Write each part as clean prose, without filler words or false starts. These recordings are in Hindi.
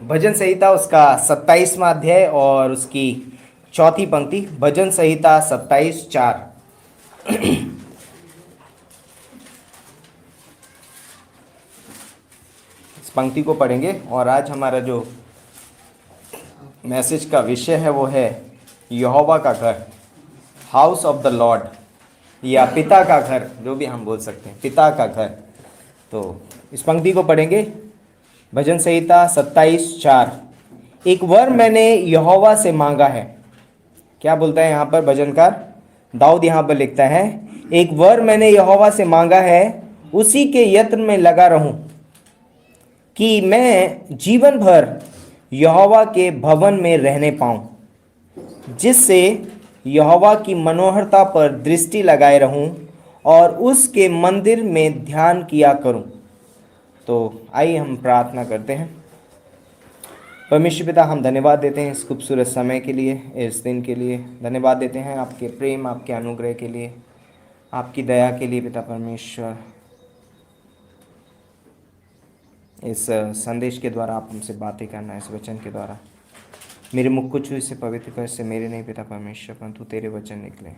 भजन संहिता उसका 27वां अध्याय और उसकी चौथी पंक्ति। भजन संहिता 27:4। इस पंक्ति को पढ़ेंगे और आज हमारा जो मैसेज का विषय है वो है यहोवा का घर, हाउस ऑफ द लॉर्ड, या पिता का घर, जो भी हम बोल सकते हैं, पिता का घर। तो इस पंक्ति को पढ़ेंगे। भजन संहिता 27:4। एक वर मैंने यहोवा से मांगा है। क्या बोलता है यहाँ पर भजनकार? दाऊद यहाँ पर लिखता है, एक वर मैंने यहोवा से मांगा है, उसी के यत्न में लगा रहूं कि मैं जीवन भर यहोवा के भवन में रहने पाऊं, जिससे यहोवा की मनोहरता पर दृष्टि लगाए रहूं और उसके मंदिर में ध्यान किया करूं। तो आइए हम प्रार्थना करते हैं। परमेश्वर पिता, हम धन्यवाद देते हैं इस खूबसूरत समय के लिए, इस दिन के लिए। धन्यवाद देते हैं आपके प्रेम, आपके अनुग्रह के लिए, आपकी दया के लिए पिता परमेश्वर। इस संदेश के द्वारा आप हमसे बातें करना, इस वचन के द्वारा मेरे मुख को छू, इसे पवित्र कर, से मेरे नहीं पिता परमेश्वर परंतु तेरे वचन निकले।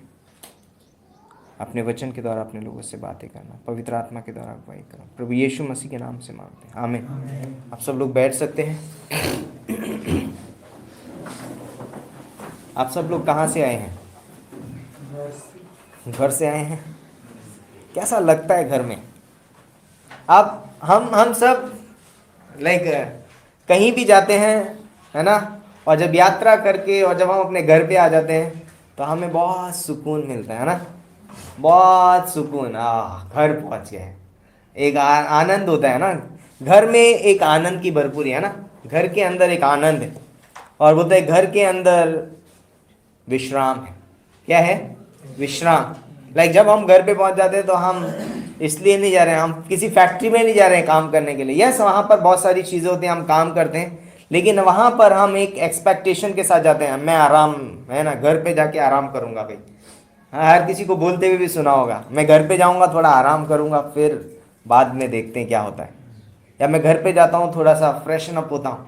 अपने वचन के द्वारा अपने लोगों से बातें करना, पवित्र आत्मा के द्वारा अगुवाई करो, प्रभु यीशु मसीह के नाम से मांगते हैं, आमीन। आप सब लोग बैठ सकते हैं। आप सब लोग कहाँ से आए हैं? घर से आए हैं। कैसा लगता है घर में? आप हम सब कहीं भी जाते हैं, है ना, और जब यात्रा करके और जब हम अपने घर पे आ जाते हैं तो हमें बहुत सुकून मिलता है ना, बहुत सुकून। घर पहुंच गए, एक आनंद होता है ना। घर में एक आनंद की भरपूरी है ना, घर के अंदर एक आनंद है, और बोलते हैं घर के अंदर विश्राम है। क्या है? विश्राम। जब हम घर पे पहुंच जाते हैं तो हम इसलिए नहीं जा रहे हैं, हम किसी फैक्ट्री में नहीं जा रहे हैं काम करने के लिए। यस, वहाँ पर बहुत सारी चीज़ें होती हैं, हम काम करते हैं, लेकिन वहाँ पर हम एक एक्सपेक्टेशन के साथ जाते हैं, मैं आराम, है ना, घर पे जाके आराम करूँगा भाई। हाँ, हर किसी को बोलते हुए भी सुना होगा, मैं घर पे जाऊँगा थोड़ा आराम करूँगा, फिर बाद में देखते हैं क्या होता है। या मैं घर पे जाता हूँ थोड़ा सा फ्रेशन अप होता हूँ।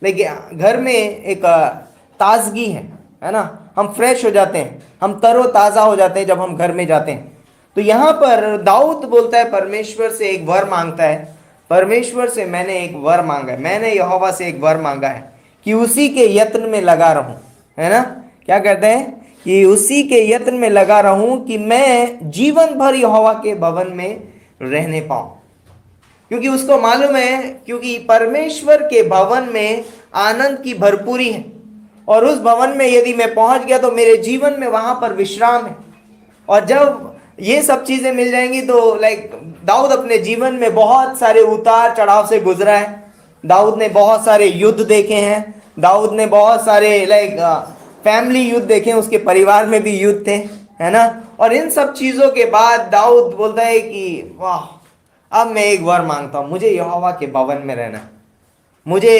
लेकिन घर में एक ताजगी है ना, हम फ्रेश हो जाते हैं, हम तरोताज़ा हो जाते हैं जब हम घर में जाते हैं। तो यहाँ पर दाऊद बोलता है, परमेश्वर से एक वर मांगता है, परमेश्वर से मैंने एक वर मांगा है, मैंने यहोवा से एक वर मांगा है कि उसी के यत्न में लगा रहूं, है ना। क्या कहते हैं? कि उसी के यत्न में लगा रहूं कि मैं जीवन भर यहोवा के भवन में रहने पाऊं। क्योंकि उसको मालूम है, क्योंकि परमेश्वर के भवन में आनंद की भरपूरी है, और उस भवन में यदि मैं पहुंच गया तो मेरे जीवन में वहां पर विश्राम है। और जब ये सब चीजें मिल जाएंगी तो दाऊद अपने जीवन में बहुत सारे उतार चढ़ाव से गुजरा है। दाऊद ने बहुत सारे युद्ध देखे हैं, दाऊद ने बहुत सारे फैमिली युद्ध देखे हैं, उसके परिवार में भी युद्ध थे, है ना। और इन सब चीजों के बाद दाऊद बोलता है कि वाह, अब मैं एक वर मांगता हूं, मुझे यहोवा के भवन में रहना। मुझे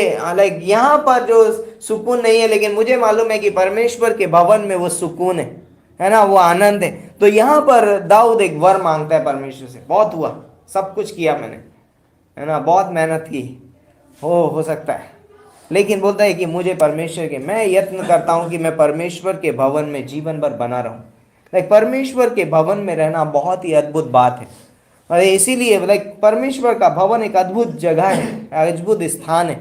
यहाँ पर जो सुकून नहीं है, लेकिन मुझे मालूम है कि परमेश्वर के भवन में वो सुकून है ना, वो आनंद है। तो यहाँ पर दाऊद एक वर मांगता है परमेश्वर से। बहुत हुआ, सब कुछ किया मैंने, है ना, बहुत मेहनत की, हो सकता है, लेकिन बोलता है कि मुझे परमेश्वर के, मैं यत्न करता हूँ कि मैं परमेश्वर के भवन में जीवन भर बना रहूँ। परमेश्वर के भवन में रहना बहुत ही अद्भुत बात है, और इसीलिए परमेश्वर का भवन एक अद्भुत जगह है, अद्भुत स्थान है,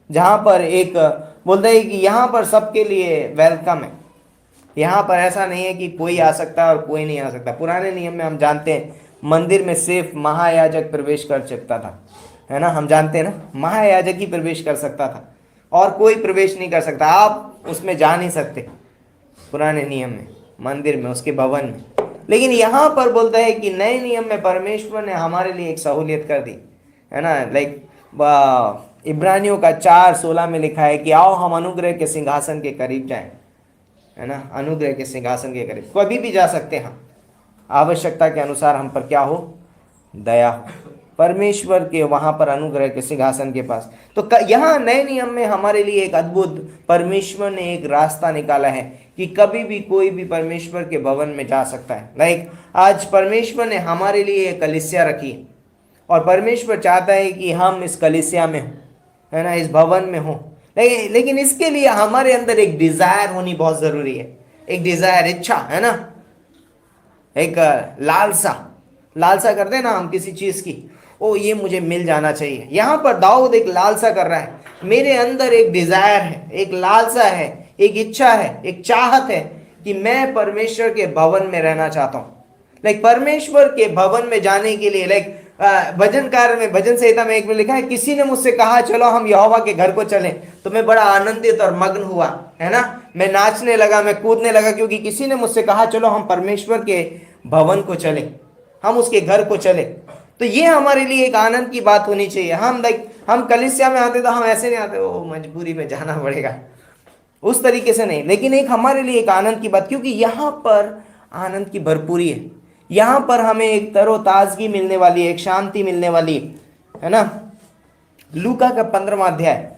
जहाँ पर एक बोलता है कि यहाँ पर सबके लिए वेलकम है। यहाँ पर ऐसा नहीं है कि कोई आ सकता है और कोई नहीं आ सकता। पुराने नियम में हम जानते हैं मंदिर में सिर्फ महायाजक प्रवेश कर सकता था, है ना, हम जानते हैं ना, महायाजक ही प्रवेश कर सकता था और कोई प्रवेश नहीं कर सकता। आप उसमें जा नहीं सकते पुराने नियम में, मंदिर में, उसके भवन में। लेकिन यहाँ पर बोलता है कि नए नियम में परमेश्वर ने हमारे लिए एक सहूलियत कर दी, है ना। इब्रानियों का 4:16 में लिखा है कि आओ हम अनुग्रह के सिंहासन के करीब जाएं, है ना, अनुग्रह के सिंहासन के करीब कभी भी जा सकते हैं हम, आवश्यकता के अनुसार हम पर क्या हो, दया हो, परमेश्वर के वहां पर अनुग्रह के सिंहासन के पास। तो यहाँ नए नियम में हमारे लिए एक अद्भुत, परमेश्वर ने एक रास्ता निकाला है कि कभी भी कोई भी परमेश्वर के भवन में जा सकता है। आज परमेश्वर ने हमारे लिए एक कलीसिया रखी है, और परमेश्वर चाहता है कि हम इस कलीसिया में हों, है ना, इस भवन में हो। लेकिन इसके लिए हमारे अंदर एक डिजायर होनी बहुत जरूरी है। एक डिजायर, इच्छा, है ना, एक लालसा। लालसा करते हैं ना हम किसी चीज की, ओ ये मुझे मिल जाना चाहिए। यहां पर दाऊद एक लालसा कर रहा है, मेरे अंदर एक डिजायर है, एक लालसा है, एक इच्छा है, एक चाहत है कि मैं परमेश्वर के भवन में रहना चाहता हूं। परमेश्वर के भवन में जाने के लिए भजनकार में, भजन संहिता में एक में लिखा है, किसी ने मुझसे कहा चलो हम यहोवा के घर को चलें, तो मैं बड़ा आनंदित और मग्न हुआ, है ना, मैं नाचने लगा, मैं कूदने लगा, क्योंकि किसी ने मुझसे कहा चलो हम परमेश्वर के भवन को चलें, हम उसके घर को चले। तो ये हमारे लिए एक आनंद की बात होनी चाहिए। हम कलीसिया में आते तो हम ऐसे नहीं आते, ओ मजबूरी में जाना पड़ेगा, उस तरीके से नहीं। लेकिन एक हमारे लिए एक आनंद की बात, क्योंकि यहाँ पर आनंद की भरपूरी है। यहाँ पर हमें एक तरोताजगी मिलने वाली है, एक शांति मिलने वाली है ना। लूका का 15वां अध्याय,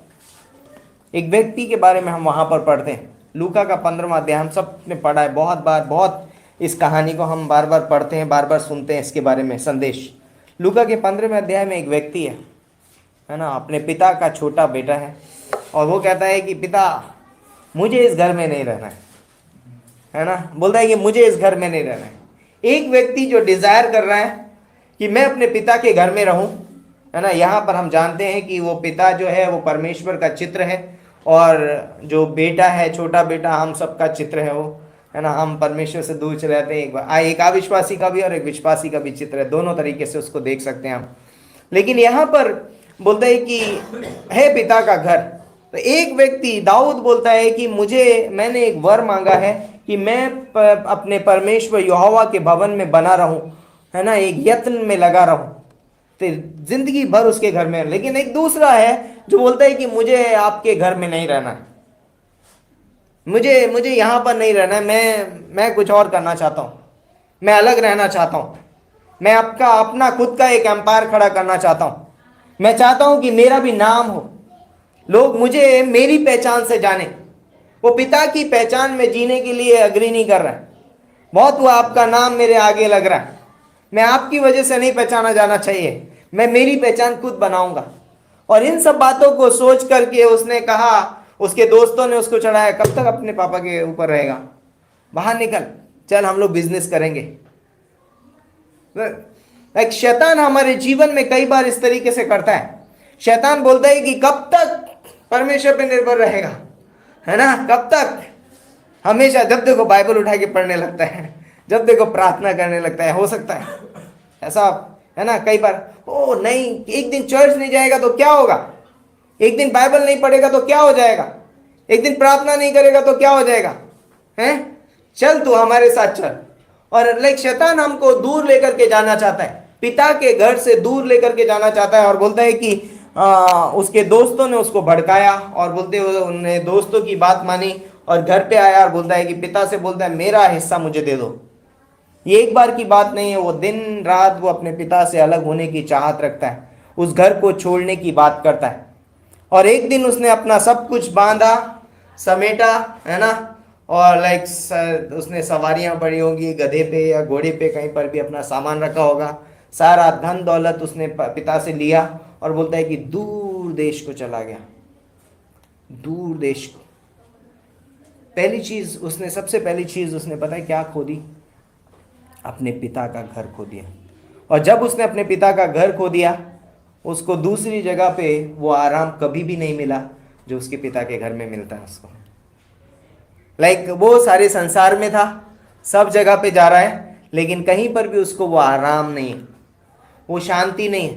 एक व्यक्ति के बारे में हम वहां पर पढ़ते हैं। लूका का 15वां अध्याय हम सब ने पढ़ा है बहुत बार, बहुत इस कहानी को हम बार बार पढ़ते हैं, बार बार सुनते हैं इसके बारे में संदेश। लूका के 15वें अध्याय में एक व्यक्ति है ना, अपने पिता का छोटा बेटा है, और वो कहता है कि पिता मुझे इस घर में नहीं रहना है ना, बोलता है कि मुझे इस घर में नहीं रहना है। एक व्यक्ति जो डिजायर कर रहा है कि मैं अपने पिता के घर में रहूं, है ना। यहाँ पर हम जानते हैं कि वो पिता जो है वो परमेश्वर का चित्र है, और जो बेटा है, छोटा बेटा, हम सबका चित्र है वो, है ना। हम परमेश्वर से दूर चले जाते हैं, एक अविश्वासी का भी और एक विश्वासी का भी चित्र है, दोनों तरीके से उसको देख सकते हैं हम। लेकिन यहाँ पर बोलता है कि है पिता का घर। तो एक व्यक्ति दाऊद बोलता है कि मैंने एक वर मांगा है कि मैं अपने परमेश्वर यहोवा के भवन में बना रहूं, है ना, एक यत्न में लगा रहूं, तो जिंदगी भर उसके घर में। लेकिन एक दूसरा है जो बोलता है कि मुझे आपके घर में नहीं रहना है, मुझे यहां पर नहीं रहना है, मैं कुछ और करना चाहता हूं, मैं अलग रहना चाहता हूं, मैं अपना खुद का एक एम्पायर खड़ा करना चाहता हूं, मैं चाहता हूं कि मेरा भी नाम हो, लोग मुझे मेरी पहचान से जाने। वो पिता की पहचान में जीने के लिए अग्री नहीं कर रहा है। बहुत हुआ आपका नाम मेरे आगे लग रहा है, मैं आपकी वजह से नहीं पहचाना जाना चाहिए, मैं मेरी पहचान खुद बनाऊंगा। और इन सब बातों को सोच करके उसने कहा, उसके दोस्तों ने उसको चढ़ाया, कब तक अपने पापा के ऊपर रहेगा, बाहर निकल, चल हम लोग बिजनेस करेंगे। शैतान हमारे जीवन में कई बार इस तरीके से करता है। शैतान बोलता है कि कब तक परमेश्वर पे निर्भर रहेगा, है ना, कब तक, हमेशा जब देखो बाइबल उठा के पढ़ने लगता है, जब देखो प्रार्थना करने लगता है। हो सकता है ऐसा, है ना, कई बार, ओ नहीं, एक दिन चर्च नहीं जाएगा तो क्या होगा, एक दिन बाइबल नहीं पढ़ेगा तो क्या हो जाएगा, एक दिन प्रार्थना नहीं करेगा तो क्या हो जाएगा, हैं, चल तू हमारे साथ चल। और शैतान हमको दूर लेकर के जाना चाहता है, पिता के घर से दूर लेकर के जाना चाहता है। और बोलता है कि उसके दोस्तों ने उसको भड़काया, और बोलते हुए उन्होंने दोस्तों की बात मानी और घर पे आया, और बोलता है कि पिता से बोलता है मेरा हिस्सा मुझे दे दो। ये एक बार की बात नहीं है, वो दिन रात वो अपने पिता से अलग होने की चाहत रखता है, उस घर को छोड़ने की बात करता है। और एक दिन उसने अपना सब कुछ बांधा, समेटा, है ना, और उसने सवारियां पड़ी होंगी, गधे पे या घोड़े पे कहीं पर भी अपना सामान रखा होगा, सारा धन दौलत उसने पिता से लिया, और बोलता है कि दूर देश को चला गया, दूर देश को। सबसे पहली चीज उसने पता है क्या खो दी, अपने पिता का घर खो दिया। और जब उसने अपने पिता का घर खो दिया, उसको दूसरी जगह पे वो आराम कभी भी नहीं मिला जो उसके पिता के घर में मिलता है उसको। वो सारे संसार में था, सब जगह पे जा रहा है, लेकिन कहीं पर भी उसको वो आराम नहीं है, वो शांति नहीं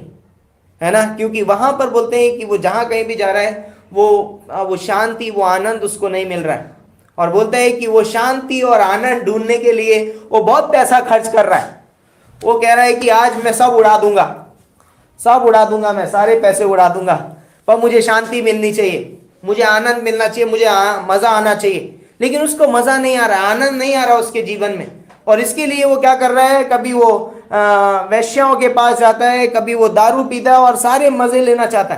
है ना। क्योंकि वहां पर बोलते हैं कि वो जहां कहीं भी जा रहा है वो शांति, वो आनंद उसको नहीं मिल रहा है। और बोलता है कि वो शांति और आनंद ढूंढने के लिए वो बहुत पैसा खर्च कर रहा है। वो कह रहा है कि आज मैं सब उड़ा दूंगा, मैं सारे पैसे उड़ा दूंगा, पर मुझे शांति मिलनी चाहिए, मुझे आनंद मिलना चाहिए, मुझे मजा आना चाहिए। लेकिन उसको मजा नहीं आ रहा, आनंद नहीं आ रहा उसके जीवन में। और इसके लिए वो क्या कर रहा है, कभी वो वैश्याओं के पास जाता है, कभी वो दारू पीता है और सारे मजे लेना चाहता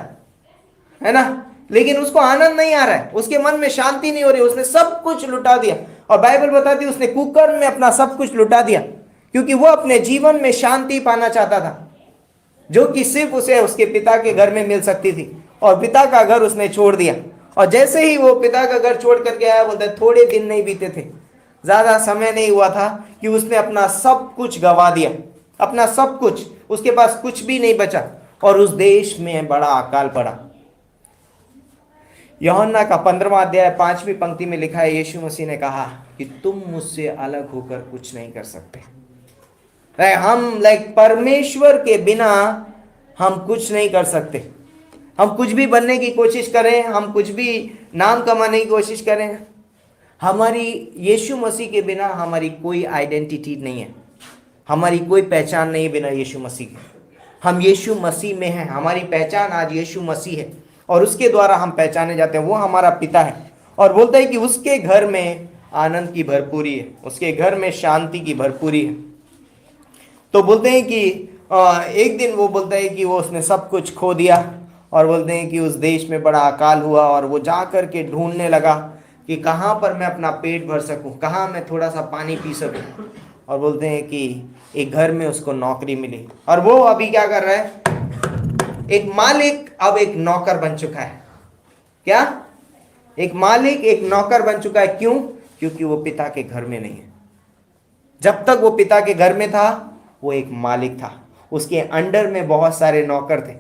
है ना। लेकिन उसको आनंद नहीं आ रहा है, उसके मन में शांति नहीं हो रही, उसने सब कुछ लुटा दिया। और बाइबल बताती है उसने कुकर्म में अपना सब कुछ लुटा दिया, क्योंकि वो अपने जीवन में शांति पाना चाहता था, जो कि सिर्फ उसे उसके पिता के घर में मिल सकती थी। और पिता का घर उसने छोड़ दिया। और जैसे ही वो पिता का घर छोड़ करके आया, बोलता है थोड़े दिन नहीं बीते थे, ज्यादा समय नहीं हुआ था कि उसने अपना सब कुछ गंवा दिया, अपना सब कुछ, उसके पास कुछ भी नहीं बचा, और उस देश में बड़ा अकाल पड़ा। यूहन्ना का 15वां अध्याय 5वीं पंक्ति में लिखा है, यीशु मसीह ने कहा कि तुम मुझसे अलग होकर कुछ नहीं कर सकते। हम परमेश्वर के बिना हम कुछ नहीं कर सकते। हम कुछ भी बनने की कोशिश करें, हम कुछ भी नाम कमाने की कोशिश करें, हमारी यीशु मसीह के बिना हमारी कोई आइडेंटिटी नहीं है, हमारी कोई पहचान नहीं है बिना यीशु मसीह के। हम यीशु मसीह में हैं, हमारी पहचान आज यीशु मसीह है, और उसके द्वारा हम पहचाने जाते हैं। वो हमारा पिता है, और बोलता है कि उसके घर में आनंद की भरपूरी है, उसके घर में शांति की भरपूरी है। तो बोलते हैं कि एक दिन वो बोलता है कि वो उसने सब कुछ खो दिया, और बोलते हैं कि उस देश में बड़ा अकाल हुआ, और वो जा कर के ढूंढने लगा कि कहाँ पर मैं अपना पेट भर सकूं, कहाँ मैं थोड़ा सा पानी पी सकूं। और बोलते हैं कि एक घर में उसको नौकरी मिली, और वो अभी क्या कर रहा है, एक मालिक अब एक नौकर बन चुका है। क्या? एक मालिक एक नौकर बन चुका है। क्यों? क्योंकि वो पिता के घर में नहीं है। जब तक वो पिता के घर में था, वो एक मालिक था, उसके अंडर में बहुत सारे नौकर थे।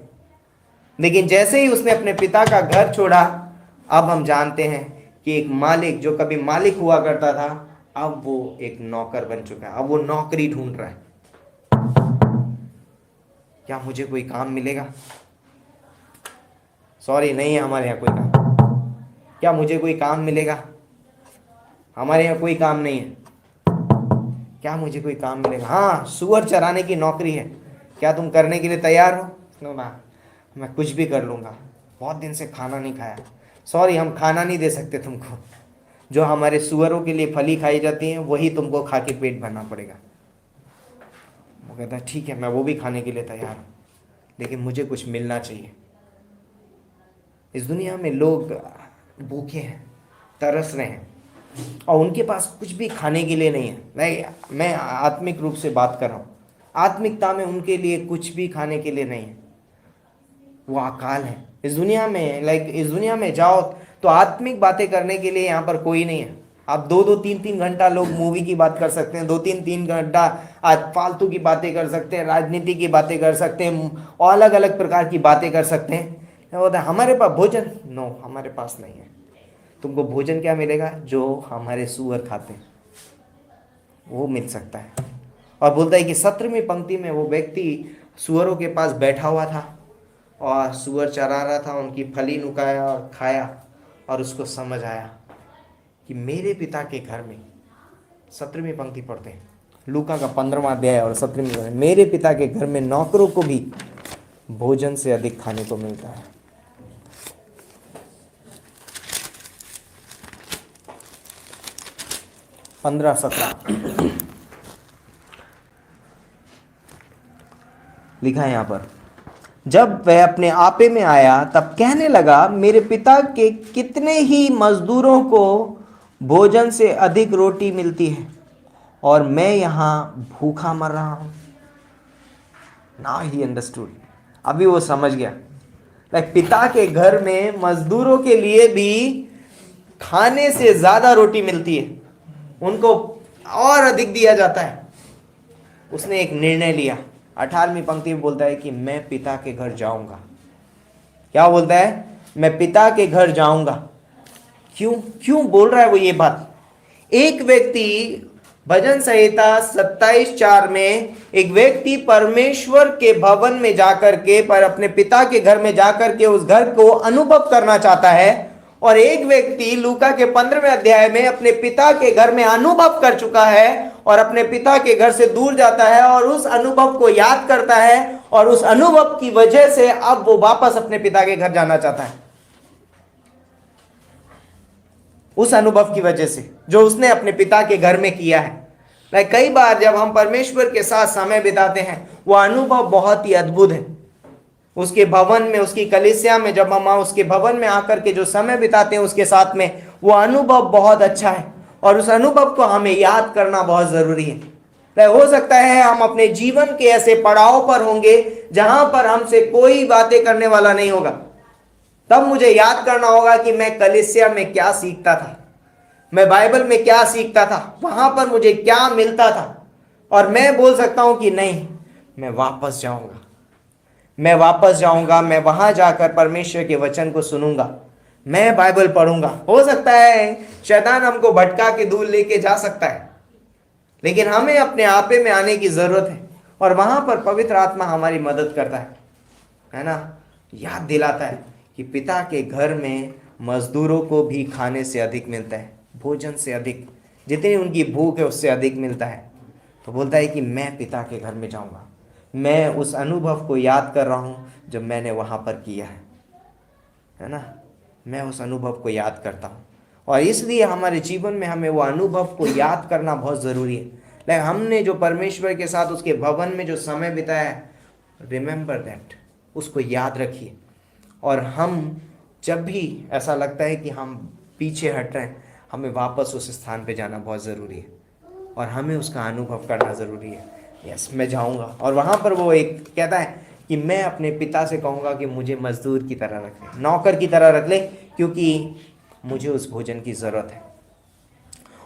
लेकिन जैसे ही उसने अपने पिता का घर छोड़ा, अब हम जानते हैं कि एक मालिक जो कभी मालिक हुआ करता था, अब वो एक नौकर बन चुका है। अब वो नौकरी ढूंढ रहा है। क्या मुझे कोई काम मिलेगा? सॉरी, नहीं है हमारे यहाँ कोई काम। क्या मुझे कोई काम मिलेगा? हमारे यहाँ कोई काम नहीं है। क्या मुझे कोई काम मिलेगा? हाँ, सुअर चराने की नौकरी है, क्या तुम करने के लिए तैयार हो? नो ना, मैं कुछ भी कर लूँगा, बहुत दिन से खाना नहीं खाया। सॉरी, हम खाना नहीं दे सकते तुमको, जो हमारे सुअरों के लिए फली खाई जाती है वही तुमको खा के पेट भरना पड़ेगा। वो कहता है ठीक है, मैं वो भी खाने के लिए तैयार हूँ, लेकिन मुझे कुछ मिलना चाहिए। इस दुनिया में लोग भूखे हैं, तरस रहे हैं, और उनके पास कुछ भी खाने के लिए नहीं है। मैं आत्मिक रूप से बात कर रहा हूँ। आत्मिकता में उनके लिए कुछ भी खाने के लिए नहीं है। वो अकाल है इस दुनिया में। इस दुनिया में जाओ तो आत्मिक बातें करने के लिए यहाँ पर कोई नहीं है। आप 2-2, 3-3 घंटा लोग मूवी की बात कर सकते हैं, 2-3 घंटा आज फालतू की बातें कर सकते हैं, राजनीति की बातें कर सकते हैं, और अलग अलग प्रकार की बातें कर सकते हैं। होता है हमारे पास भोजन, नो, हमारे पास नहीं है। तुमको भोजन क्या मिलेगा? जो हमारे सुअर खाते हैं वो मिल सकता है। और बोलता है कि 17वीं पंक्ति में वो व्यक्ति सुअरों के पास बैठा हुआ था, और सुअर चरा रहा था, उनकी फली नुकाया और खाया, और उसको समझ आया कि मेरे पिता के घर में, 17वीं पंक्ति पढ़ते हैं, लूका का 15वां अध्याय और 17वीं, मेरे पिता के घर में नौकरों को भी भोजन से अधिक खाने को मिलता है। पंद्रह 17 लिखा है यहाँ पर, जब वह अपने आपे में आया तब कहने लगा, मेरे पिता के कितने ही मजदूरों को भोजन से अधिक रोटी मिलती है, और मैं यहाँ भूखा मर रहा हूँ। नाउ ही अंडरस्टूड, अभी वो समझ गया। पिता के घर में मजदूरों के लिए भी खाने से ज्यादा रोटी मिलती है, उनको और अधिक दिया जाता है। उसने एक निर्णय लिया। 18वीं पंक्ति में बोलता है कि मैं पिता के घर जाऊंगा। क्या बोलता है? मैं पिता के घर जाऊंगा। क्यों बोल रहा है वो ये बात? एक व्यक्ति, भजन संहिता 27:4 में, एक व्यक्ति परमेश्वर के भवन में जाकर के, पर अपने पिता के घर में जाकर के उस घर को अनुभव करना चाहता है, और एक व्यक्ति लूका के 15वें अध्याय में अपने पिता के घर में अनुभव कर चुका है, और अपने पिता के घर से दूर जाता है, और उस अनुभव को याद करता है, और उस अनुभव की वजह से अब वो वापस अपने पिता के घर जाना चाहता है। उस अनुभव की वजह से जो उसने अपने पिता के घर में किया है। कई बार जब हम परमेश्वर के साथ समय बिताते हैं, वो अनुभव बहुत ही अद्भुत है। उसके भवन में, उसकी कलीसिया में, जब हम उसके भवन में आकर के जो समय बिताते हैं उसके साथ में, वो अनुभव बहुत अच्छा है, और उस अनुभव को हमें याद करना बहुत जरूरी है। हो सकता है हम अपने जीवन के ऐसे पड़ाव पर होंगे जहां पर हमसे कोई बातें करने वाला नहीं होगा, तब मुझे याद करना होगा कि मैं कलीसिया में क्या सीखता था, मैं बाइबल में क्या सीखता था, वहां पर मुझे क्या मिलता था, और मैं बोल सकता हूं कि नहीं, मैं वापस जाऊंगा, मैं वापस जाऊंगा, मैं वहां जाकर परमेश्वर के वचन को सुनूंगा, मैं बाइबल पढ़ूंगा। हो सकता है शैतान हमको भटका के दूर लेके जा सकता है, लेकिन हमें अपने आपे में आने की जरूरत है, और वहां पर पवित्र आत्मा हमारी मदद करता है ना, याद दिलाता है कि पिता के घर में मजदूरों को भी खाने से अधिक मिलता है, भोजन से अधिक, जितनी उनकी भूख है उससे अधिक मिलता है। तो बोलता है कि मैं पिता के घर में जाऊंगा, मैं उस अनुभव को याद कर रहा हूँ जो मैंने वहाँ पर किया है ना, मैं उस अनुभव को याद करता हूँ। और इसलिए हमारे जीवन में हमें वो अनुभव को याद करना बहुत ज़रूरी है। लाइक हमने जो परमेश्वर के साथ उसके भवन में जो समय बिताया है, रिमेंबर दैट, उसको याद रखिए। और हम जब भी ऐसा लगता है कि हम पीछे हट रहे हैं, हमें वापस उस स्थान पे जाना बहुत ज़रूरी है, और हमें उसका अनुभव करना ज़रूरी है। यस, मैं जाऊंगा, और वहाँ पर वो एक कहता है कि मैं अपने पिता से कहूँगा कि मुझे मजदूर की तरह रख ले, नौकर की तरह रख ले, क्योंकि मुझे उस भोजन की ज़रूरत है।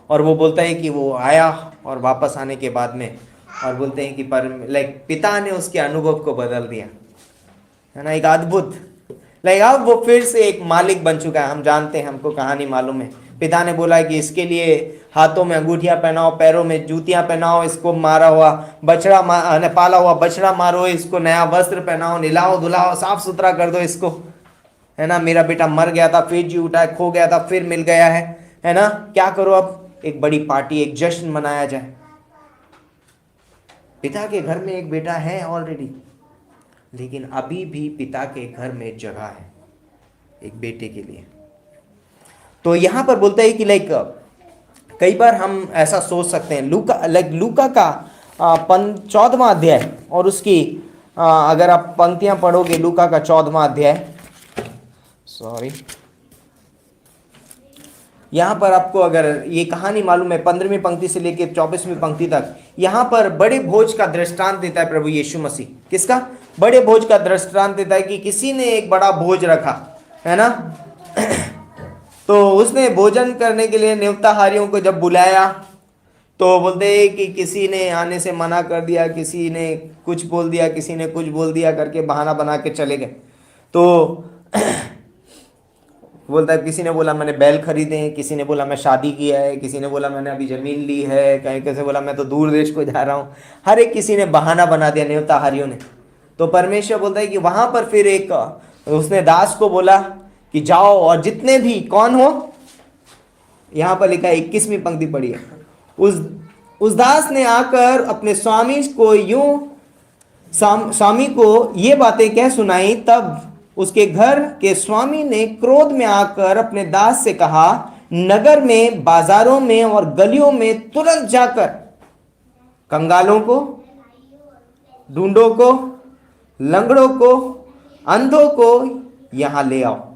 और वो बोलता है कि वो आया, और वापस आने के बाद में और बोलते हैं कि पिता ने उसके अनुभव को बदल दिया, है ना, एक अद्भुत। अब वो फिर से एक मालिक बन चुका है। हम जानते हैं, हमको कहानी मालूम है। पिता ने बोला कि इसके लिए हाथों में अंगूठियां पहनाओ, पैरों में जूतियां पहनाओ, इसको मारा हुआ बछड़ा पाला हुआ बछड़ा मारो, इसको नया वस्त्र पहनाओ, निलाओ धुलाओ, साफ सुथरा कर दो इसको, है ना। मेरा बेटा मर गया था, फिर जी उठा है, खो गया था, फिर मिल गया है ना। क्या करो अब, एक बड़ी पार्टी, एक जश्न मनाया जाए। पिता के घर में एक बेटा है ऑलरेडी, लेकिन अभी भी पिता के घर में जगह है एक बेटे के लिए। तो यहां पर बोलता है कि कई बार हम ऐसा सोच सकते हैं, लूका का 14वां अध्याय, और उसकी अगर आप पंक्तियां पढ़ोगे, लूका का 14वां अध्याय, सॉरी, यहां पर आपको अगर ये कहानी मालूम है, 15वीं पंक्ति से लेकर 24वीं पंक्ति तक, यहां पर बड़े भोज का दृष्टांत देता है प्रभु यीशु मसीह। किसका? बड़े भोज का दृष्टांत देता है कि किसी ने एक बड़ा भोज रखा, है ना। तो उसने भोजन करने के लिए न्योताहारियों को जब बुलाया, तो बोलते हैं कि किसी ने आने से मना कर दिया, किसी ने कुछ बोल दिया, किसी ने कुछ बोल दिया करके बहाना बना के चले गए। तो बोलता है, किसी ने बोला मैंने बैल खरीदे हैं, किसी ने बोला मैं शादी किया है, किसी ने बोला मैंने अभी जमीन ली है, कहीं कैसे बोला मैं तो दूर देश को जा रहा हूँ। हर एक किसी ने बहाना बना दिया, न्योताहारियों ने। तो परमेश्वर बोलता है कि वहां पर फिर एक उसने दास को बोला कि जाओ, और जितने भी कौन हो, यहां पर लिखा है 21वीं पंक्ति पढ़िए, उस दास ने आकर अपने स्वामी को ये बातें कह सुनाई। तब उसके घर के स्वामी ने क्रोध में आकर अपने दास से कहा, नगर में, बाजारों में और गलियों में तुरंत जाकर कंगालों को, ढूंढों को, लंगड़ों को, अंधों को यहां ले आओ।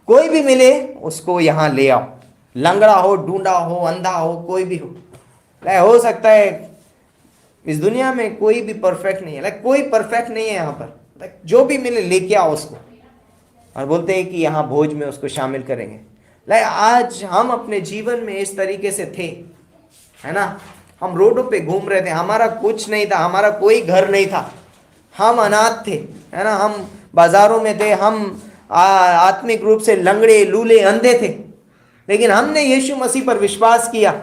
कोई भी मिले उसको यहां ले आओ, लंगड़ा हो, ढूंढा हो, अंधा हो, कोई भी हो सकता है इस दुनिया में कोई भी परफेक्ट नहीं है, कोई परफेक्ट नहीं है यहाँ पर, जो भी मिले लेके आओ उसको। और बोलते हैं कि यहाँ भोज में उसको शामिल करेंगे। आज हम अपने जीवन में इस तरीके से थे, है ना। हम रोडों पे घूम रहे थे, हमारा कुछ नहीं था, हमारा कोई घर नहीं था, हम अनाथ थे, है ना। हम बाजारों में थे, हम आत्मिक रूप से लंगड़े, लूले, अंधे थे, लेकिन हमने यीशु मसीह पर विश्वास किया,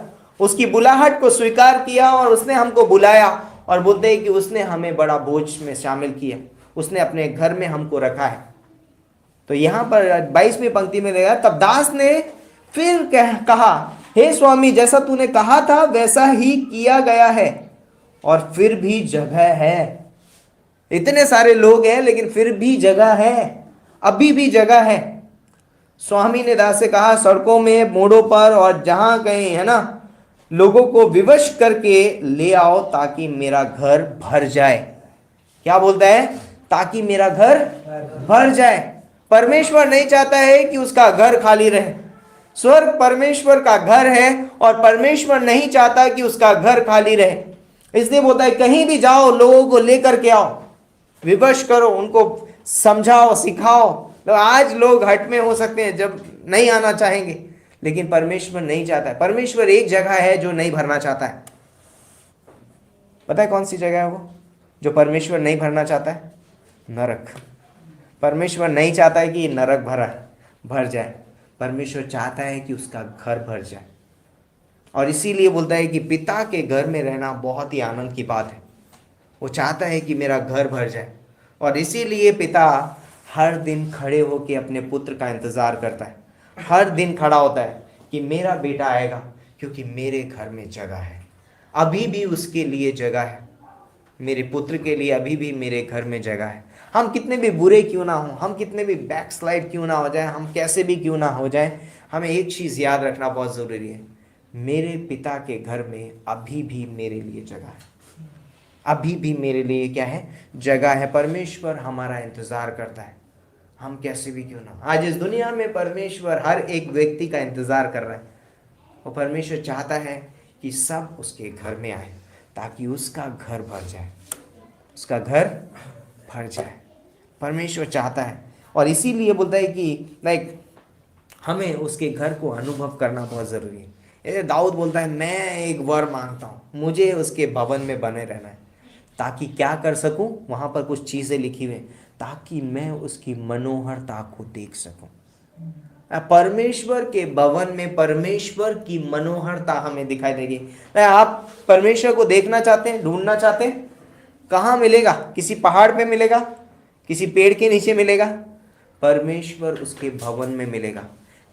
उसकी बुलाहट को स्वीकार किया, और उसने हमको बुलाया। और बोलते हैं कि उसने हमें बड़ा भोज में शामिल किया, उसने अपने घर में हमको रखा है। तो यहां पर 22वीं पंक्ति में देखा, तब दास ने फिर कहा, हे स्वामी, जैसा तूने कहा था वैसा ही किया गया है, और फिर भी जगह है। इतने सारे लोग हैं लेकिन फिर भी जगह है, अभी भी जगह है। स्वामी ने दास से कहा, सड़कों में, मोड़ों पर और जहां कहीं, है ना, लोगों को विवश करके ले आओ, ताकि मेरा घर भर जाए। क्या बोलता है? ताकि मेरा घर भर जाए। परमेश्वर नहीं चाहता है कि उसका घर खाली रहे। स्वर्ग परमेश्वर का घर है, और परमेश्वर नहीं चाहता कि उसका घर खाली रहे। इसलिए बोलता है, कहीं भी जाओ, लोगों को लेकर के आओ, विवश करो, उनको समझाओ, सिखाओ। तो आज लोग हट में हो सकते हैं जब नहीं आना चाहेंगे, लेकिन परमेश्वर नहीं चाहता है। परमेश्वर एक जगह है जो नहीं भरना चाहता है। पता है कौन सी जगह है वो जो परमेश्वर नहीं भरना चाहता है? नरक। परमेश्वर नहीं चाहता है कि नरक भर जाए। परमेश्वर चाहता है कि उसका घर भर जाए। और इसीलिए बोलता है कि पिता के घर में रहना बहुत ही आनंद की बात है। वो चाहता है कि मेरा घर भर जाए, और इसीलिए पिता हर दिन खड़े होकर अपने पुत्र का इंतजार करता है। हर दिन खड़ा होता है कि मेरा बेटा आएगा, क्योंकि मेरे घर में जगह है। अभी भी उसके लिए जगह है। मेरे पुत्र के लिए अभी भी मेरे घर में जगह है। हम कितने भी बुरे क्यों ना हो, हम कितने भी बैकस्लाइड क्यों ना हो जाए, हम कैसे भी क्यों ना हो जाए, हमें एक चीज़ याद रखना बहुत ज़रूरी है। मेरे पिता के घर में अभी भी मेरे लिए जगह है। अभी भी मेरे लिए क्या है? जगह है। परमेश्वर हमारा इंतज़ार करता है, हम कैसे भी क्यों ना। आज इस दुनिया में परमेश्वर हर एक व्यक्ति का इंतज़ार कर रहा है। वो परमेश्वर चाहता है कि सब उसके घर में आए, ताकि उसका घर भर जाए, उसका घर भर जाए। परमेश्वर चाहता है, और इसीलिए बोलता है कि लाइक हमें उसके घर को अनुभव करना बहुत ज़रूरी है। जैसे दाऊद बोलता है, मैं एक वर मांगता हूँ, मुझे उसके भवन में बने रहना है, ताकि क्या कर सकूं? वहाँ पर कुछ चीज़ें लिखी हुई, ताकि मैं उसकी मनोहरता को देख सकूं। परमेश्वर के भवन में परमेश्वर की मनोहरता हमें दिखाई देगी। आप परमेश्वर को देखना चाहते हैं, ढूंढना चाहते हैं, कहाँ मिलेगा? किसी पहाड़ पे मिलेगा? किसी पेड़ के नीचे मिलेगा? परमेश्वर उसके भवन में मिलेगा।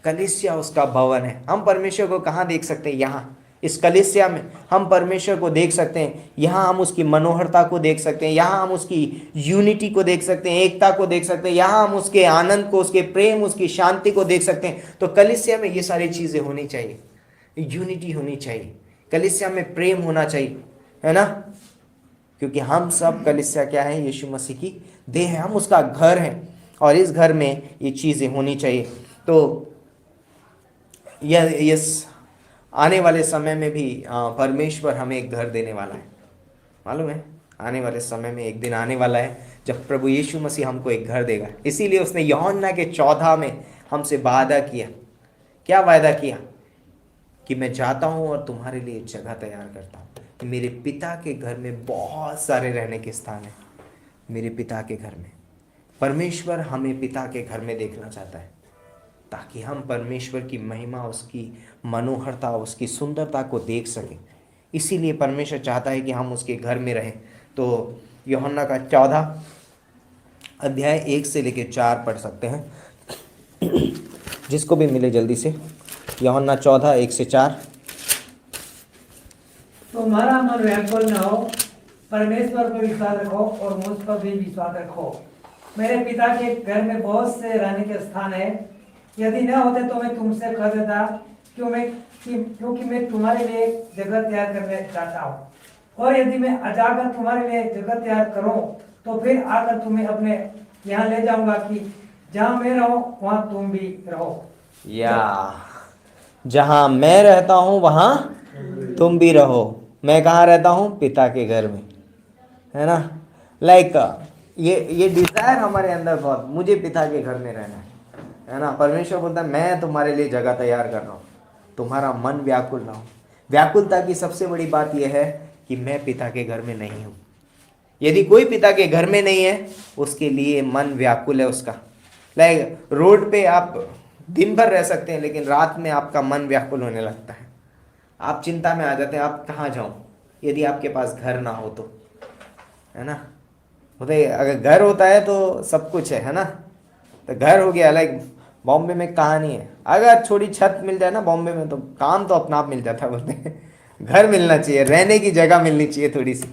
कलीसिया उसका भवन है। हम परमेश्वर को कहाँ देख सकते हैं? यहाँ इस कलीसिया में हम परमेश्वर को देख सकते हैं। यहाँ हम उसकी मनोहरता को देख सकते हैं। यहाँ हम उसकी यूनिटी को देख सकते हैं, एकता को देख सकते हैं। यहाँ हम उसके आनंद को, उसके प्रेम, उसकी शांति को देख सकते हैं। तो कलीसिया में ये सारी चीज़ें होनी चाहिए। यूनिटी होनी चाहिए, कलीसिया में प्रेम होना चाहिए, है ना? क्योंकि हम सब कलीसिया क्या है? यीशु मसीह की देह है, हम उसका घर हैं, और इस घर में ये चीज़ें होनी चाहिए। तो यह इस आने वाले समय में भी परमेश्वर हमें एक घर देने वाला है। मालूम है, आने वाले समय में एक दिन आने वाला है जब प्रभु यीशु मसीह हमको एक घर देगा। इसीलिए उसने यूहन्ना के 14 में हमसे वादा किया। क्या वादा किया? कि मैं जाता हूँ और तुम्हारे लिए जगह तैयार करता हूँ। मेरे पिता के घर में बहुत सारे रहने के स्थान हैं। मेरे पिता के घर में परमेश्वर हमें पिता के घर में देखना चाहता है, ताकि हम परमेश्वर की महिमा, उसकी मनोहरता, उसकी सुंदरता को देख सकें। इसीलिए परमेश्वर चाहता है कि हम उसके घर में रहें। तो यूहन्ना का 14 अध्याय 1 से लेकर 4 पढ़ सकते हैं, जिसको भी मिले जल्दी से। यूहन्ना 14 1 से 4। तुम्हारा मन व्याकुल न हो, परमेश्वर पर विश्वास रखो और मुझ पर भी विश्वास रखो। मेरे पिता के घर में बहुत से रहने के स्थान है। यदि न होते तो मैं तुमसे कह देता, क्योंकि मैं तुम्हारे लिए जगह तैयार करने चाहता हूँ। और यदि मैं जाकर तुम्हारे लिए जगह तैयार करूँ तो फिर आकर तुम्हें अपने यहाँ ले जाऊंगा, कि जहाँ मैं रहूँ वहाँ तुम भी रहो। या जहाँ मैं रहता हूँ वहाँ तुम भी रहो। मैं कहाँ रहता हूँ? पिता के घर में, है ना? लाइक ये डिजायर हमारे अंदर बहुत, मुझे पिता के घर में रहना है ना? परमेश्वर बोलता है, मैं तुम्हारे लिए जगह तैयार कर रहा हूँ, तुम्हारा मन व्याकुल ना हो। व्याकुलता की सबसे बड़ी बात यह है कि मैं पिता के घर में नहीं हूँ। यदि कोई पिता के घर में नहीं है, उसके लिए मन व्याकुल है उसका। लाइक रोड पे आप दिन भर रह सकते हैं, लेकिन रात में आपका मन व्याकुल होने लगता है। आप चिंता में आ जाते हैं, आप कहाँ जाऊं, यदि आपके पास घर ना हो तो, है ना? बोलते अगर घर होता है तो सब कुछ है ना? तो घर हो गया। लाइक बॉम्बे में कहानी है, अगर छोटी छत मिल जाए ना बॉम्बे में, तो काम तो अपना आप मिल जाता है। बोलते हैं घर मिलना चाहिए, रहने की जगह मिलनी चाहिए, थोड़ी सी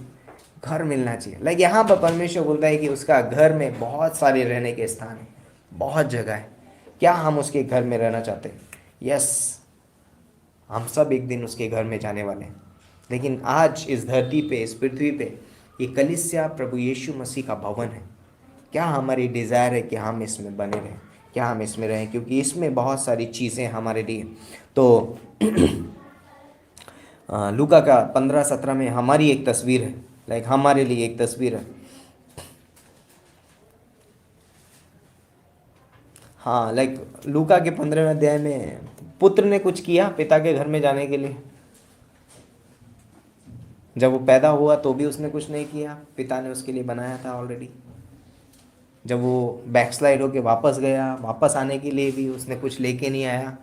घर मिलना चाहिए। लाइक यहाँ पर परमेश्वर बोलता है कि उसका घर में बहुत सारे रहने के स्थान हैं, बहुत जगह है। क्या हम उसके घर में रहना चाहते हैं? यस, हम सब एक दिन उसके घर में जाने वाले हैं। लेकिन आज इस धरती पे, इस पृथ्वी पे, ये कलीसिया प्रभु यीशु मसीह का भवन है। क्या हमारी डिज़ायर है कि हम इसमें बने रहें? क्या हम इसमें रहें? क्योंकि इसमें बहुत सारी चीज़ें हमारे लिए। तो लूका का 15-17 में हमारी एक तस्वीर है, लाइक हमारे लिए एक तस्वीर है। हाँ लाइक लूका के 15वें अध्याय में पुत्र ने कुछ किया पिता के घर में जाने के लिए? जब वो पैदा हुआ तो भी उसने कुछ नहीं किया, पिता ने उसके लिए बनाया था ऑलरेडी। जब वो बैकस्लाइड होके वापस गया, वापस आने के लिए भी उसने कुछ लेके नहीं आया,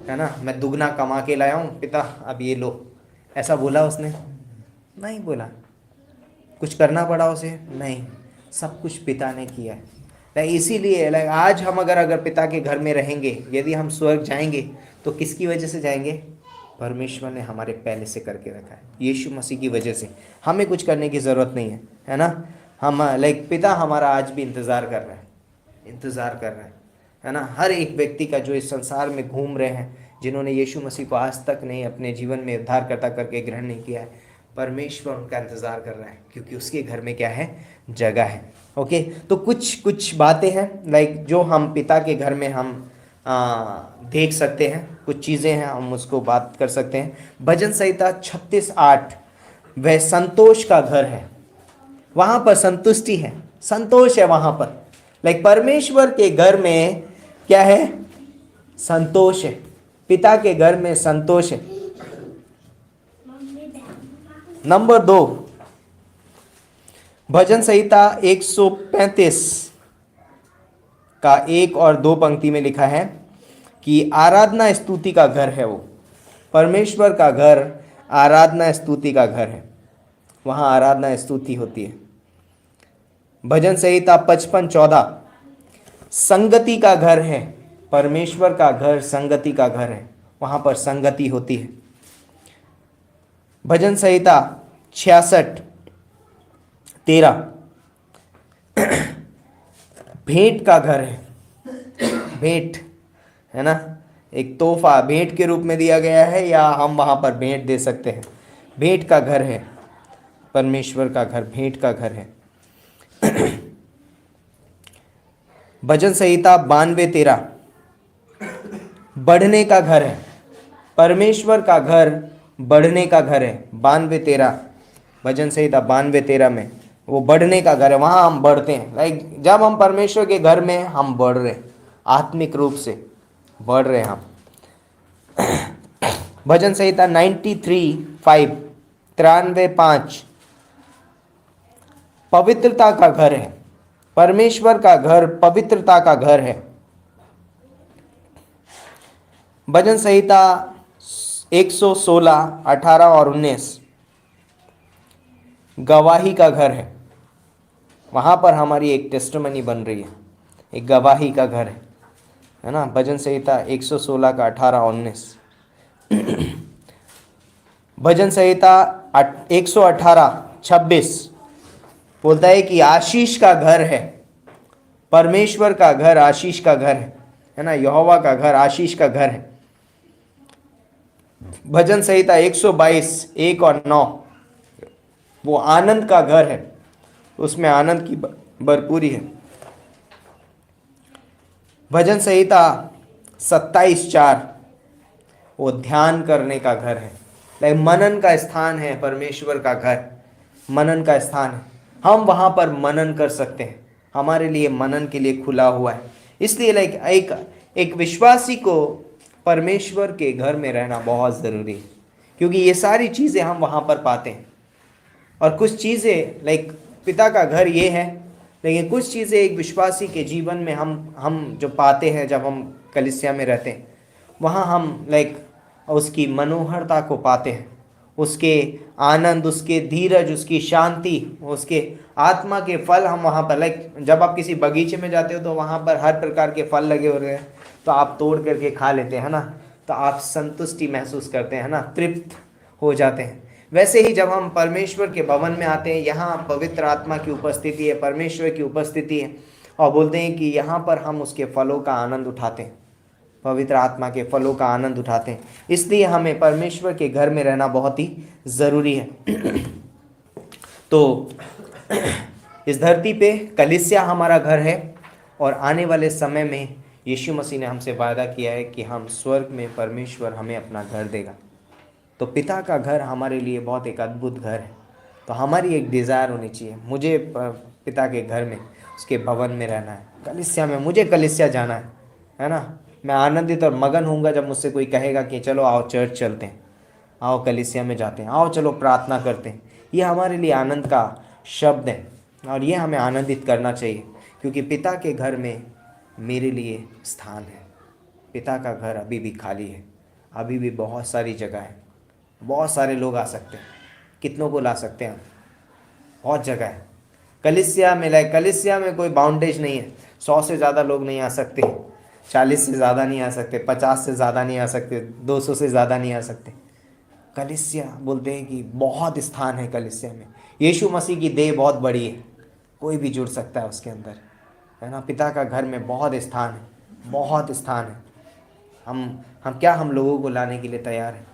है ना। मैं दुगना कमा के लाया हूँ पिता, अब ये लो, ऐसा बोला उसने? नहीं बोला। कुछ करना पड़ा उसे? नहीं, सब कुछ पिता ने किया है। लाइक इसीलिए लाइक आज हम अगर पिता के घर में रहेंगे, यदि हम स्वर्ग जाएंगे तो किसकी वजह से जाएंगे? परमेश्वर ने हमारे पहले से करके रखा है, यीशु मसीह की वजह से। हमें कुछ करने की ज़रूरत नहीं है ना। हम लाइक पिता हमारा आज भी इंतज़ार कर रहा है, इंतज़ार कर रहा है ना। हर एक व्यक्ति का जो इस संसार में घूम रहे हैं, जिन्होंने यीशु मसीह को आज तक नहीं अपने जीवन में उद्धारकर्ता करके ग्रहण नहीं किया है, परमेश्वर उनका इंतज़ार कर रहा है, क्योंकि उसके घर में क्या है? जगह है। ओके, तो कुछ बातें हैं लाइक जो हम पिता के घर में हम देख सकते हैं, कुछ चीज़ें हैं हम उसको बात कर सकते हैं। भजन संहिता 36:8, वह संतोष का घर है, वहाँ पर संतुष्टि है, संतोष है वहाँ पर। लाइक परमेश्वर के घर में क्या है? संतोष है। पिता के घर में संतोष है। नंबर 2, भजन संहिता 135 का 1 और 2 पंक्ति में लिखा है कि आराधना स्तुति का घर है वो। परमेश्वर का घर आराधना स्तुति का घर है, वहाँ आराधना स्तुति होती है। भजन संहिता 55:14 संगति का घर है। परमेश्वर का घर संगति का घर है, वहाँ पर संगति होती है। भजन संहिता 66:13 भेंट का घर है। भेंट है ना, एक तोहफा भेंट के रूप में दिया गया है, या हम वहाँ पर भेंट दे सकते हैं। भेंट का घर है, परमेश्वर का घर भेंट का घर है। भजन संहिता 92:13 बढ़ने का घर है। परमेश्वर का घर बढ़ने का घर है। 92:13 भजन संहिता 92:13 में वो बढ़ने का घर है, वहाँ हम बढ़ते हैं। लाइक जब हम परमेश्वर के घर में हम बढ़ रहे, आत्मिक रूप से बढ़ रहे हम। भजन संहिता 93:5 93:5 पवित्रता का घर है। परमेश्वर का घर पवित्रता का घर है। भजन संहिता 116:18 और 19 गवाही का घर है। वहाँ पर हमारी एक टेस्टिमनी बन रही है, एक गवाही का घर है ना। भजन संहिता 116 का 18 और 19। भजन संहिता 118:26 बोलता है कि आशीष का घर है। परमेश्वर का घर आशीष का घर है ना। यहोवा का घर आशीष का घर है। भजन संहिता 122:1 और 9 वो आनंद का घर है, उसमें आनंद की भरपूरी है। भजन संहिता 27:4 वो ध्यान करने का घर है। लाइक मनन का स्थान है, परमेश्वर का घर मनन का स्थान है। हम वहाँ पर मनन कर सकते हैं, हमारे लिए मनन के लिए खुला हुआ है। इसलिए लाइक एक विश्वासी को परमेश्वर के घर में रहना बहुत ज़रूरी है, क्योंकि ये सारी चीज़ें हम वहाँ पर पाते हैं। और कुछ चीज़ें लाइक पिता का घर ये है, लेकिन कुछ चीज़ें एक विश्वासी के जीवन में हम जो पाते हैं जब हम कलीसिया में रहते हैं, वहाँ हम लाइक उसकी मनोहरता को पाते हैं, उसके आनंद, उसके धीरज, उसकी शांति, उसके आत्मा के फल हम वहाँ पर लाइक जब आप किसी बगीचे में जाते हो तो वहाँ पर हर प्रकार के फल लगे हुए हैं, तो आप तोड़ करके खा लेते हैं ना, तो आप संतुष्टि महसूस करते हैं ना, तृप्त हो जाते हैं। वैसे ही जब हम परमेश्वर के भवन में आते हैं, यहाँ पवित्र आत्मा की उपस्थिति है, परमेश्वर की उपस्थिति है, और बोलते हैं कि यहाँ पर हम उसके फलों का आनंद उठाते हैं, पवित्र आत्मा के फलों का आनंद उठाते हैं। इसलिए हमें परमेश्वर के घर में रहना बहुत ही ज़रूरी है। तो इस धरती पे कलीसिया हमारा घर है, और आने वाले समय में यीशु मसीह ने हमसे वादा किया है कि हम स्वर्ग में परमेश्वर हमें अपना घर देगा। तो पिता का घर हमारे लिए बहुत एक अद्भुत घर है। तो हमारी एक डिज़ायर होनी चाहिए, मुझे पिता के घर में, उसके भवन में रहना है, कलीसिया में मुझे कलीसिया जाना है ना। मैं आनंदित और मगन होऊंगा जब मुझसे कोई कहेगा कि चलो आओ चर्च चलते हैं, आओ कलीसिया में जाते हैं, आओ चलो प्रार्थना करते हैं। ये हमारे लिए आनंद का शब्द है और ये हमें आनंदित करना चाहिए, क्योंकि पिता के घर में मेरे लिए स्थान है। पिता का घर अभी भी खाली है, अभी भी बहुत सारी जगह है, बहुत सारे लोग आ सकते हैं। कितनों को ला सकते हैं? बहुत जगह है। कलीसिया में कलीसिया में कोई बाउंडेज नहीं है। 100 से ज़्यादा लोग नहीं आ सकते, 40 से ज़्यादा नहीं आ सकते, 50 से ज़्यादा नहीं आ सकते, 200 से ज़्यादा नहीं आ सकते। कलीसिया बोलते हैं कि बहुत स्थान है कलीसिया में। यीशु मसीह की देह बहुत बड़ी है, कोई भी जुड़ सकता है उसके अंदर, है ना। पिता का घर में बहुत स्थान है, बहुत स्थान है। हम लोगों को लाने के लिए तैयार हैं?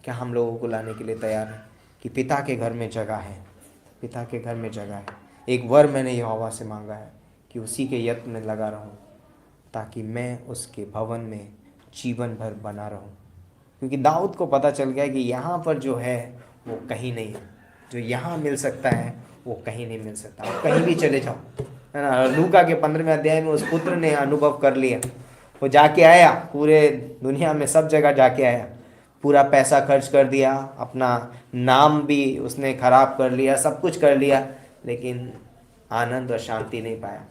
क्या हम लोगों को लाने के लिए तैयार हैं कि पिता के घर में जगह है, पिता के घर में जगह है। एक वर मैंने यहोवा से मांगा है कि उसी के यत्न में लगा रहूं, ताकि मैं उसके भवन में जीवन भर बना रहूं। क्योंकि दाऊद को पता चल गया कि यहाँ पर जो है वो कहीं नहीं है, जो यहाँ मिल सकता है वो कहीं नहीं मिल सकता। आप कहीं भी चले जाओ, है ना। लूका के 15वें अध्याय में उस पुत्र ने अनुभव कर लिया। वो जाके आया, पूरे दुनिया में सब जगह जाके आया, पूरा पैसा खर्च कर दिया, अपना नाम भी उसने खराब कर लिया, सब कुछ कर लिया, लेकिन आनंद और शांति नहीं पाया।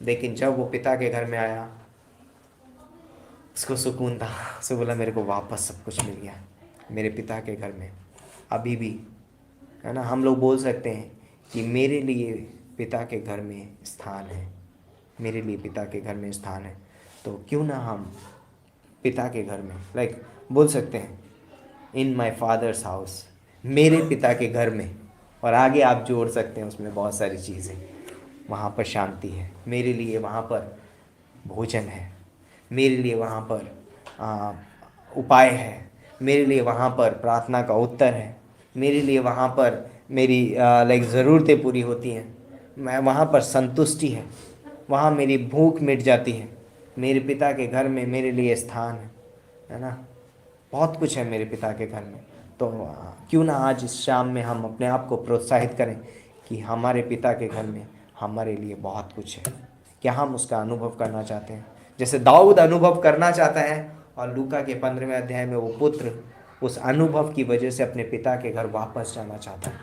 लेकिन जब वो पिता के घर में आया, उसको सुकून था। उसने बोला मेरे को वापस सब कुछ मिल गया मेरे पिता के घर में। अभी भी, है ना, हम लोग बोल सकते हैं कि मेरे लिए पिता के घर में स्थान है, मेरे लिए पिता के घर में स्थान है। तो क्यों ना हम पिता के घर में बोल सकते हैं इन माई फादर्स हाउस, मेरे पिता के घर में, और आगे आप जोड़ सकते हैं उसमें बहुत सारी चीज़ें। वहाँ पर शांति है मेरे लिए, वहाँ पर भोजन है मेरे लिए, वहाँ पर उपाय है मेरे लिए, वहाँ पर प्रार्थना का उत्तर है मेरे लिए, वहाँ पर मेरी ज़रूरतें पूरी होती हैं, मैं वहाँ पर संतुष्टि है, वहाँ मेरी भूख मिट जाती है। मेरे पिता के घर में मेरे लिए स्थान है ना। बहुत कुछ है मेरे पिता के घर में। तो क्यों ना आज इस शाम में हम अपने आप को प्रोत्साहित करें कि हमारे पिता के घर में हमारे लिए बहुत कुछ है। क्या हम उसका अनुभव करना चाहते हैं, जैसे दाऊद अनुभव करना चाहता है, और लूका के 15वें अध्याय में वो पुत्र उस अनुभव की वजह से अपने पिता के घर वापस जाना चाहता है।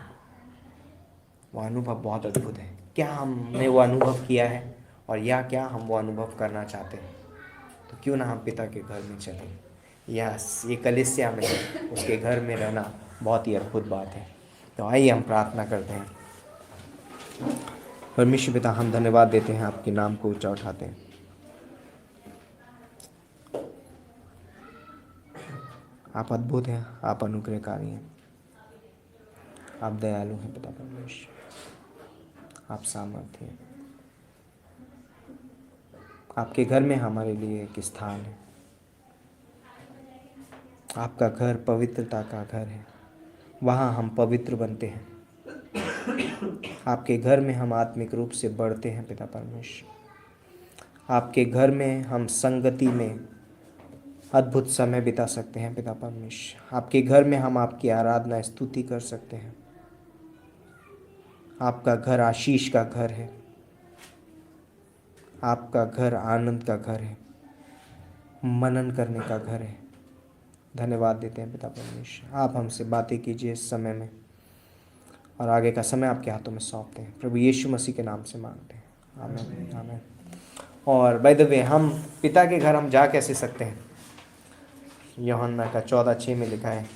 वो अनुभव बहुत अद्भुत है। क्या हमने वो अनुभव किया है, और या क्या हम वो अनुभव करना चाहते हैं? तो क्यों ना हम पिता के घर में चलें। यस, ये कलीसिया में उसके घर में रहना बहुत ही अद्भुत बात है। तो आइए हम प्रार्थना करते हैं। परमेश्वर पिता, हम धन्यवाद देते हैं, आपके नाम को ऊंचा उठाते हैं। आप अद्भुत हैं, आप अनुग्रहकारी हैं, आप दयालु हैं पिता परमेश्वर, आप सामर्थ्य हैं। आपके घर में हमारे लिए एक स्थान है। आपका घर पवित्रता का घर है, वहाँ हम पवित्र बनते हैं। आपके घर में हम आत्मिक रूप से बढ़ते हैं पिता परमेश्वर। आपके घर में हम संगति में अद्भुत समय बिता सकते हैं पिता परमेश्वर। आपके घर में हम आपकी आराधना स्तुति कर सकते हैं। आपका घर आशीष का घर है, आपका घर आनंद का घर है, मनन करने का घर है। धन्यवाद देते हैं पिता परमेश्वर। आप हमसे बातें कीजिए इस समय में, और आगे का समय आपके हाथों में सौंपते हैं। प्रभु यीशु मसीह के नाम से मांगते हैं, आमीन आमीन। और बाय द वे, हम पिता के घर हम जा कैसे सकते हैं? यूहन्ना का 14:6 में लिखा है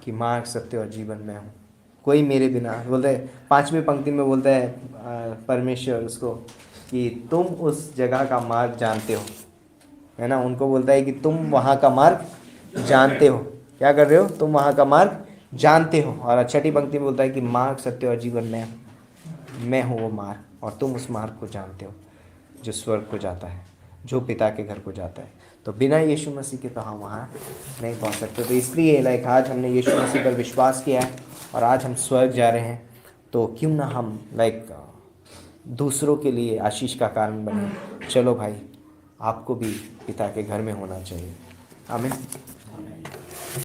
कि मार्ग, सत्य और जीवन में हूँ, कोई मेरे बिना, बोलते हैं 5वीं पंक्ति में बोलता है परमेश्वर उसको कि तुम उस जगह का मार्ग जानते हो, है ना। उनको बोलता है कि तुम वहाँ का मार्ग जानते हो। क्या कर रहे हो? तुम वहाँ का मार्ग जानते हो। और 6ठी पंक्ति में बोलता है कि मार्ग, सत्य और जीवन मैं हूँ वो मार्ग, और तुम उस मार्ग को जानते हो जो स्वर्ग को जाता है, जो पिता के घर को जाता है। तो बिना यीशु मसीह के तो हम वहाँ नहीं पहुँच सकते। तो इसलिए आज हमने यीशु मसीह पर विश्वास किया है और आज हम स्वर्ग जा रहे हैं। तो क्यों ना हम दूसरों के लिए आशीष का कारण बने। चलो भाई, आपको भी पिता के घर में होना चाहिए। आमीन।